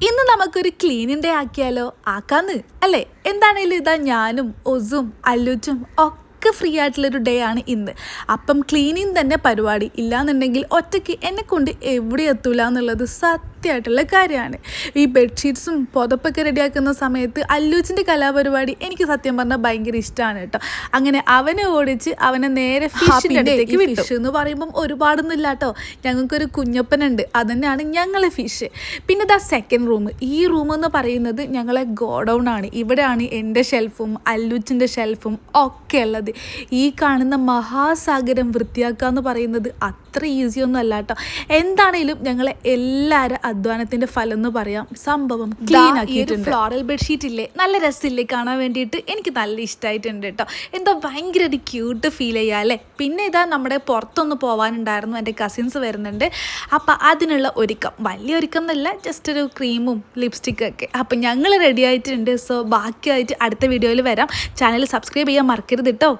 ഇന്ന് നമുക്കൊരു cleaning day ആക്കിയാലോ? ആക്കാന്ന് അല്ലേ? എന്താണേലും ഇതാ ഞാനും ഒസും അല്ലുച്ചും ഒക്കെ ഫ്രീ ആയിട്ടുള്ളൊരു ഡേ ആണ് ഇന്ന്. അപ്പം ക്ലീനിങ് തന്നെ പരിപാടി. ഇല്ലാന്നുണ്ടെങ്കിൽ ഒറ്റയ്ക്ക് എന്നെ കൊണ്ട് എവിടെ എത്തൂല എന്നുള്ളത് സത്യമായിട്ടുള്ള കാര്യമാണ്. ഈ ബെഡ്ഷീറ്റ്സും പുതപ്പൊക്കെ റെഡിയാക്കുന്ന സമയത്ത് അല്ലൂച്ചിൻ്റെ കലാപരിപാടി എനിക്ക് സത്യം പറഞ്ഞാൽ ഭയങ്കര ഇഷ്ടമാണ് കേട്ടോ. അങ്ങനെ അവനെ ഓടിച്ച് അവനെ നേരെ ഫിഷിൻ്റെ അടുത്തേക്ക് വിട്ടു. ഫിഷ് എന്ന് പറയുമ്പം ഒരുപാടൊന്നും ഇല്ല കേട്ടോ. ഞങ്ങൾക്കൊരു കുഞ്ഞപ്പനുണ്ട്, അത് തന്നെയാണ് ഞങ്ങളെ ഫിഷ്. പിന്നെ ദാ സെക്കൻഡ് റൂം. ഈ റൂം എന്ന് പറയുന്നത് ഞങ്ങളെ ഗോഡൗൺ ആണ്. ഇവിടെയാണ് എൻ്റെ ഷെൽഫും അല്ലൂച്ചിൻ്റെ ഷെൽഫും ഒക്കെ ഉള്ളത്. ഈ കാണുന്ന മഹാസാഗരം വൃത്തിയാക്കുക എന്ന് പറയുന്നത് അത്ര ഈസിയൊന്നും അല്ല കേട്ടോ. എന്താണേലും ഞങ്ങളെ എല്ലാവരും അധ്വാനത്തിൻ്റെ ഫലം എന്ന് പറയാം. സംഭവം ക്ലീൻ ആക്കിയിട്ടുണ്ട്. ഫ്ലോറൽ ബെഡ്ഷീറ്റ് ഇല്ലേ, നല്ല രസമില്ലേ കാണാൻ വേണ്ടിയിട്ട്? എനിക്ക് നല്ല ഇഷ്ടമായിട്ടുണ്ട് കേട്ടോ. എന്തോ ഭയങ്കര ഒരു ക്യൂട്ട് ഫീൽ ചെയ്യുക അല്ലേ. പിന്നെ ഇതാ നമ്മുടെ പുറത്തൊന്ന് പോകാനുണ്ടായിരുന്നു, എൻ്റെ കസിൻസ് വരുന്നുണ്ട്. അപ്പം അതിനുള്ള ഒരുക്കം, വലിയ ഒരുക്കം എന്നല്ല, ജസ്റ്റ് ഒരു ക്രീമും ലിപ്സ്റ്റിക്കൊക്കെ. അപ്പം ഞങ്ങൾ റെഡി ആയിട്ടുണ്ട്. സോ ബാക്കിയായിട്ട് അടുത്ത വീഡിയോയിൽ വരാം. ചാനൽ സബ്സ്ക്രൈബ് ചെയ്യാൻ മറക്കരുത് കേട്ടോ.